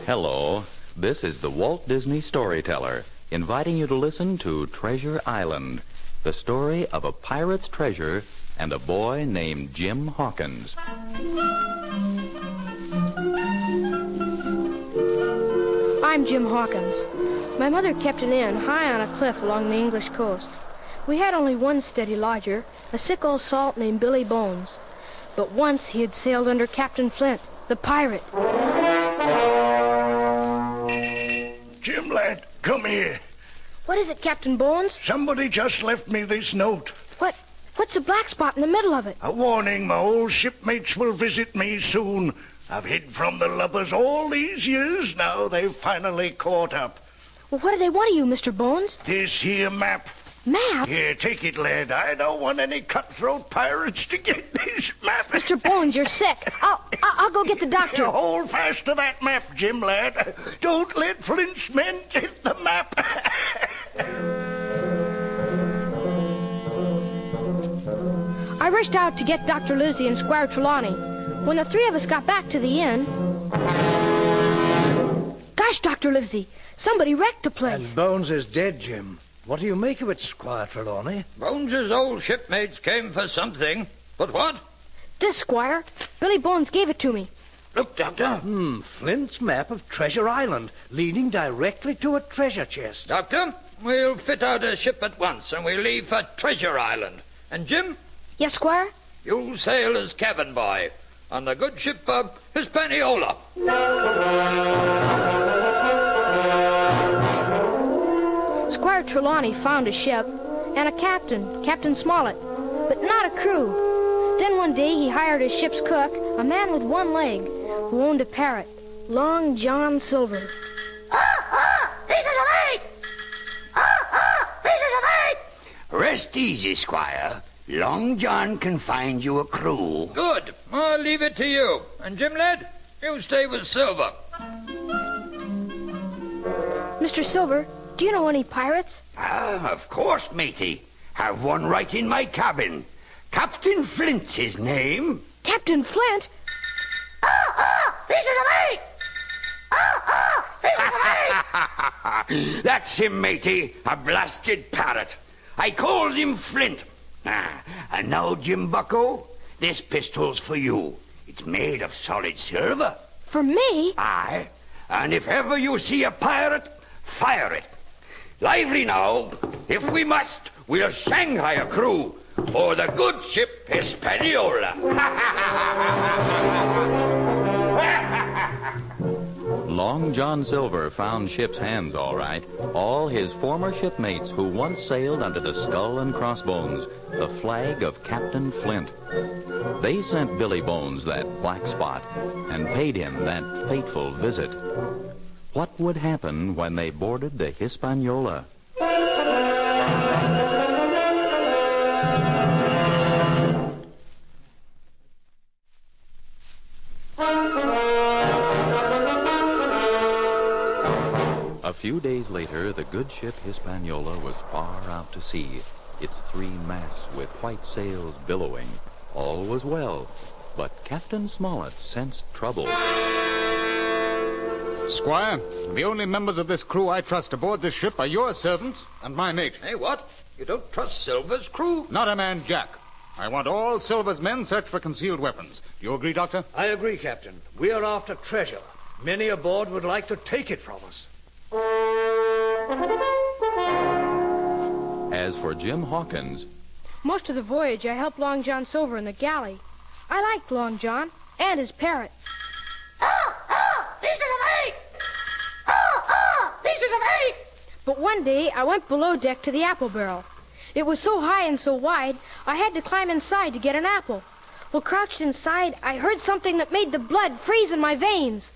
Hello, this is the Walt Disney Storyteller, inviting you to listen to Treasure Island, the story of a pirate's treasure and a boy named Jim Hawkins. I'm Jim Hawkins. My mother kept an inn high on a cliff along the English coast. We had only one steady lodger, a sick old salt named Billy Bones. But once he had sailed under Captain Flint, the pirate. Jim, lad, come here. What is it, Captain Bones? Somebody just left me this note. What's the black spot in the middle of it? A warning, my old shipmates will visit me soon. I've hid from the lubbers all these years now. They've finally caught up. Well, what do they want of you, Mr. Bones? This here map. Map? Here, take it, lad. I don't want any cutthroat pirates to get this map. Mr. Bones, you're sick. I'll go get the doctor. You hold fast to that map, Jim, lad. Don't let Flint's men get the map. I rushed out to get Dr. Lizzie and Squire Trelawney. When the three of us got back to the inn... Gosh, Dr. Lizzie, somebody wrecked the place. And Bones is dead, Jim. What do you make of it, Squire Trelawney? Bones's old shipmates came for something. But what? This, Squire. Billy Bones gave it to me. Look, Doctor. Flint's map of Treasure Island, leading directly to a treasure chest. Doctor, we'll fit out a ship at once, and we'll leave for Treasure Island. And Jim? Yes, Squire? You'll sail as cabin boy on the good ship Hispaniola. Squire Trelawney found a ship and a captain, Captain Smollett, but not a crew. Then one day he hired his ship's cook, a man with one leg, who owned a parrot, Long John Silver. Pieces of eight! Pieces of eight! Rest easy, Squire. Long John can find you a crew. Good. I'll leave it to you. And Jim, lad, you stay with Silver. Mr. Silver, do you know any pirates? Of course, matey. Have one right in my cabin. Captain Flint's his name. Captain Flint? Pieces of eight! Pieces of eight! That's him, matey. A blasted parrot. I calls him Flint. And now, Jim Bucko, this pistol's for you. It's made of solid silver. For me? Aye. And if ever you see a pirate, fire it. Lively now. If we must, we'll Shanghai a crew for the good ship Hispaniola. Long John Silver found ship's hands all right. All his former shipmates who once sailed under the Skull and Crossbones, the flag of Captain Flint. They sent Billy Bones that black spot and paid him that fateful visit. What would happen when they boarded the Hispaniola? A few days later, the good ship Hispaniola was far out to sea, its three masts with white sails billowing. All was well, but Captain Smollett sensed trouble. Squire, the only members of this crew I trust aboard this ship are your servants and my mate. Hey, what? You don't trust Silver's crew? Not a man, Jack. I want all Silver's men search for concealed weapons. Do you agree, Doctor? I agree, Captain. We are after treasure. Many aboard would like to take it from us. As for Jim Hawkins... Most of the voyage, I helped Long John Silver in the galley. I liked Long John and his parrot. Pieces of eight! Pieces of eight! But one day, I went below deck to the apple barrel. It was so high and so wide, I had to climb inside to get an apple. Well, crouched inside, I heard something that made the blood freeze in my veins.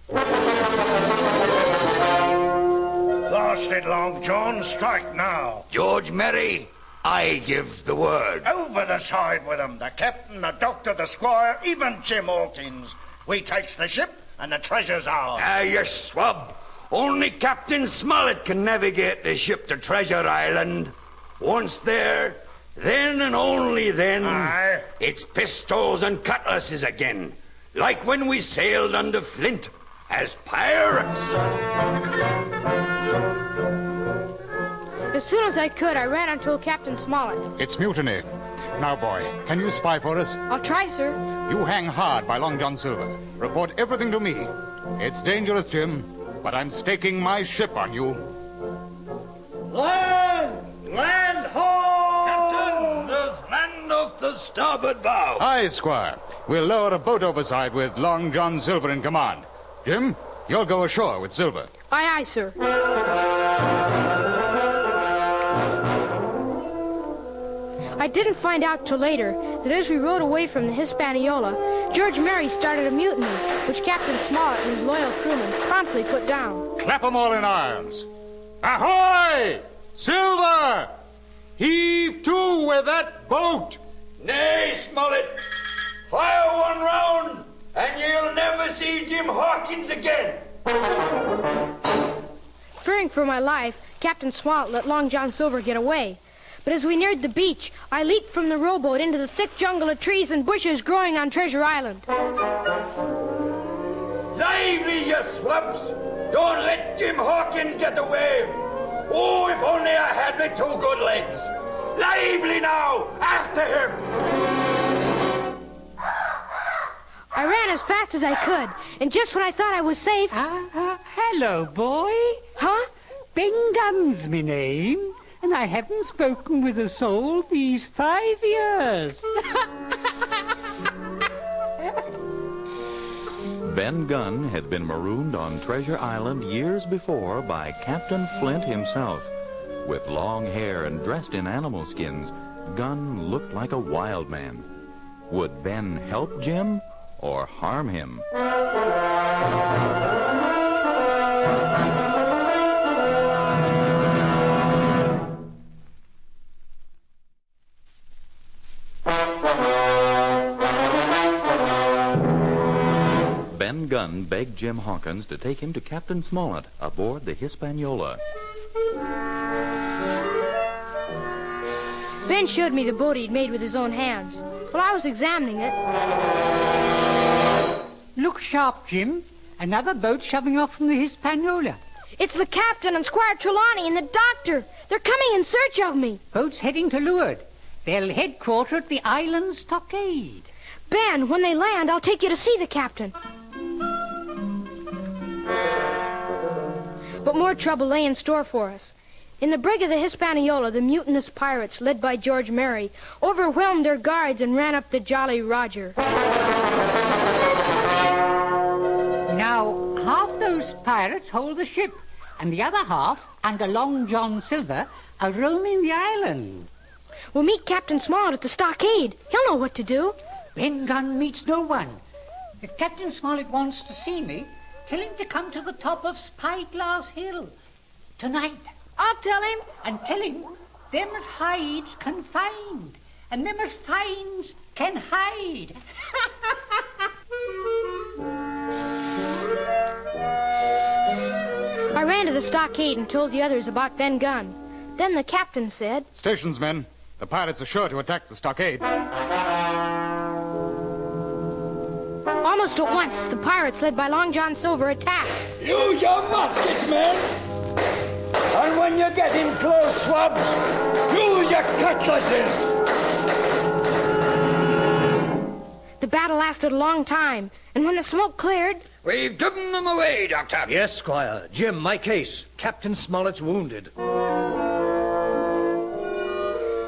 Lost it, Long John. Strike now. George Merry, I give the word. Over the side with them. The captain, the doctor, the squire, even Jim Hawkins. We takes the ship, and the treasure's ours. You swab. Only Captain Smollett can navigate the ship to Treasure Island. Once there, Then and only then, it's pistols and cutlasses again, like when we sailed under Flint as pirates. As soon as I could, I ran and told Captain Smollett. It's mutiny. Now, boy, can you spy for us? I'll try, sir. You hang hard by Long John Silver. Report everything to me. It's dangerous, Jim, but I'm staking my ship on you. Land! Land ho! Captain, there's land off the starboard bow. Aye, Squire. We'll lower a boat overside with Long John Silver in command. Jim, you'll go ashore with Silver. Aye, aye, sir. I didn't find out till later that as we rowed away from the Hispaniola, George Mary started a mutiny, which Captain Smollett and his loyal crewmen promptly put down. Clap 'em all in irons. Ahoy! Silver! Heave to with that boat! Nay, Smollett, fire one round, and you'll never see Jim Hawkins again. Fearing for my life, Captain Smollett let Long John Silver get away. But as we neared the beach, I leaped from the rowboat into the thick jungle of trees and bushes growing on Treasure Island. Lively, you swabs! Don't let Jim Hawkins get away! Oh, if only I had my 2 good legs! Lively now! After him! I ran as fast as I could, and just when I thought I was safe... Hello, boy. Huh? Ben Gunn's me name, and I haven't spoken with a soul these 5 years. Ben Gunn had been marooned on Treasure Island years before by Captain Flint himself. With long hair and dressed in animal skins, Gunn looked like a wild man. Would Ben help Jim or harm him? Ben Gunn begged Jim Hawkins to take him to Captain Smollett aboard the Hispaniola. Ben showed me the boat he'd made with his own hands. While I was examining it... Look sharp, Jim. Another boat shoving off from the Hispaniola. It's the captain and Squire Trelawney and the doctor. They're coming in search of me. Boats heading to leeward. They'll headquarter at the island stockade. Ben, when they land, I'll take you to see the captain. But more trouble lay in store for us. In the brig of the Hispaniola, the mutinous pirates, led by George Mary, overwhelmed their guards and ran up the Jolly Roger. Now, half those pirates hold the ship, and the other half, under Long John Silver, are roaming the island. We'll meet Captain Smollett at the stockade. He'll know what to do. Ben Gunn meets no one. If Captain Smollett wants to see me, tell him to come to the top of Spyglass Hill tonight. I'll tell him. And tell him them as hides can find, and them as finds can hide. I ran to the stockade and told the others about Ben Gunn. Then the captain said... Stations, men. The pirates are sure to attack the stockade. Almost at once, the pirates, led by Long John Silver, attacked. Use your muskets, men! And when you get in close, swabs, use your cutlasses! The battle lasted a long time, and when the smoke cleared... We've driven them away, Doctor. Yes, Squire. Jim, my case. Captain Smollett's wounded.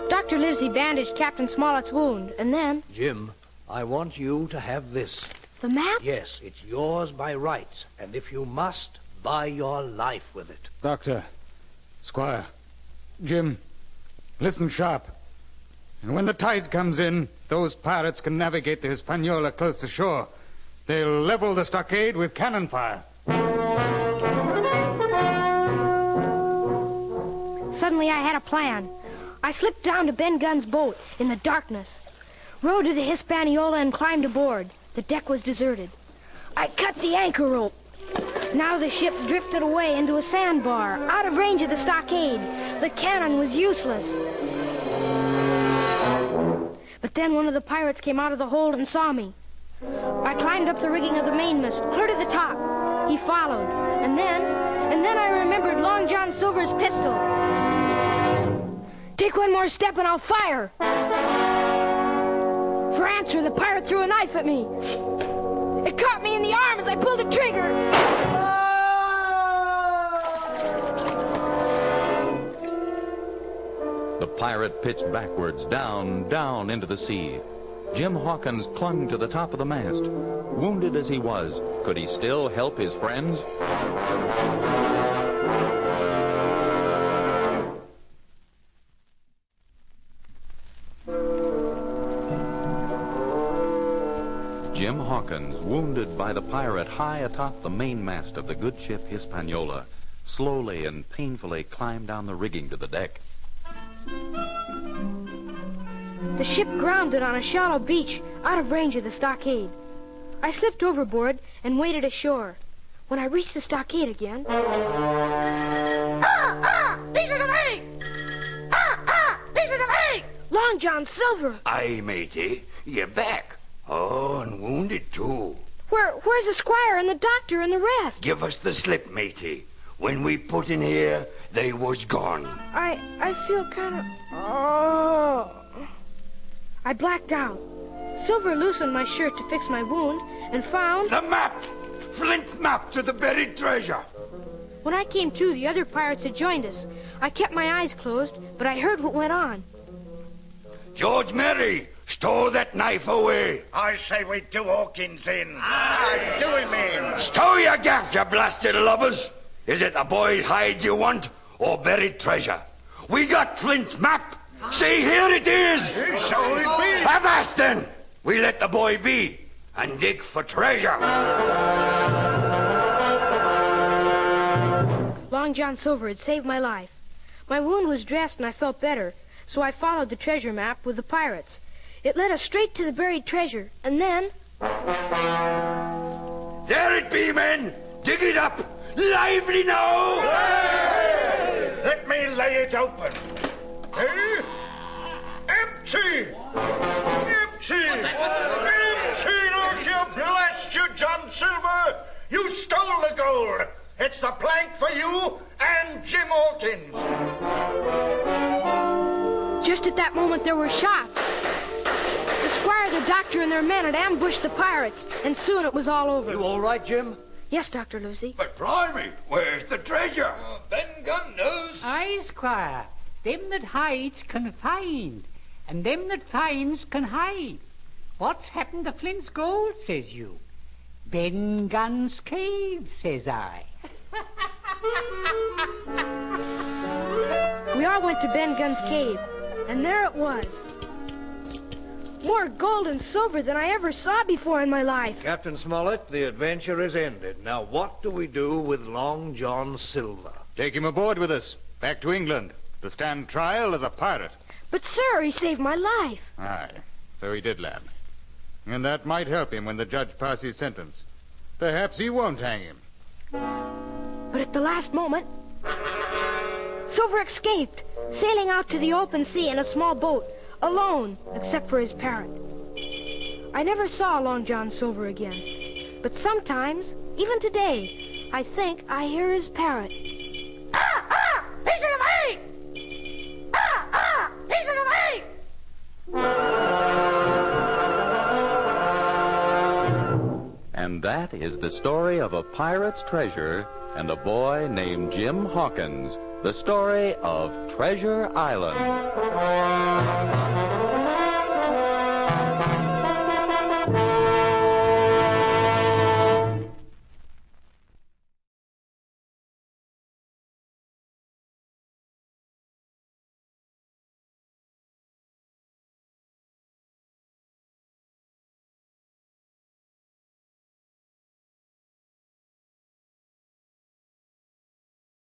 Dr. Livesey bandaged Captain Smollett's wound, and then... Jim, I want you to have this. The map? Yes, it's yours by rights, and if you must, buy your life with it. Doctor, Squire, Jim, listen sharp. And when the tide comes in, those pirates can navigate the Hispaniola close to shore. They'll level the stockade with cannon fire. Suddenly I had a plan. I slipped down to Ben Gunn's boat in the darkness, rowed to the Hispaniola and climbed aboard. The deck was deserted. I cut the anchor rope. Now the ship drifted away into a sandbar, out of range of the stockade. The cannon was useless. But then one of the pirates came out of the hold and saw me. I climbed up the rigging of the mainmast, clear to the top. He followed, and then I remembered Long John Silver's pistol. Take one more step and I'll fire. For answer, the pirate threw a knife at me. It caught me in the arm as I pulled the trigger. The pirate pitched backwards, down into the sea. Jim Hawkins clung to the top of the mast. Wounded as he was, could he still help his friends? Jim Hawkins, wounded by the pirate high atop the mainmast of the good ship Hispaniola, slowly and painfully climbed down the rigging to the deck. The ship grounded on a shallow beach out of range of the stockade. I slipped overboard and waded ashore. When I reached the stockade again... Pieces of egg! Pieces of egg! Long John Silver! Aye, matey. You're back. Oh, and wounded, too. Where's the squire and the doctor and the rest? Give us the slip, matey. When we put in here, they was gone. I feel kind of... Oh... I blacked out. Silver loosened my shirt to fix my wound and found... The map! Flint map to the buried treasure! When I came to, the other pirates had joined us. I kept my eyes closed, but I heard what went on. George Merry, stow that knife away. I say we do Hawkins in. Do him in. Stow your gaff, you blasted lubbers. Is it the boy's hide you want, or buried treasure? We got Flint's map. See, here it is. So it be. Avast then. We let the boy be and dig for treasure. Long John Silver had saved my life. My wound was dressed and I felt better, so I followed the treasure map with the pirates. It led us straight to the buried treasure, and then... There it be, men. Dig it up. Lively now. Hey! Let me lay it open. Hey? Empty! Empty! Empty! Don't you blast you, John Silver! You stole the gold! It's the plank for you and Jim Hawkins! Just at that moment, there were shots. The squire, the doctor, and their men had ambushed the pirates, and soon it was all over. You all right, Jim? Yes, Dr. Livesey. But blimey, where's the treasure? Ben Gunn knows. Aye, Squire. Them that hides can find, and them that finds can hide. What's happened to Flint's gold, says you? Ben Gunn's cave, says I. We all went to Ben Gunn's cave, and there it was. More gold and silver than I ever saw before in my life. Captain Smollett, the adventure is ended. Now what do we do with Long John Silver? Take him aboard with us, back to England, to stand trial as a pirate. But, sir, he saved my life. Aye, so he did, lad. And that might help him when the judge passes sentence. Perhaps he won't hang him. But at the last moment, Silver escaped, sailing out to the open sea in a small boat, alone, except for his parrot. I never saw Long John Silver again. But sometimes, even today, I think I hear his parrot. Pieces of egg! Pieces of egg! And that is the story of a pirate's treasure and a boy named Jim Hawkins, the story of Treasure Island.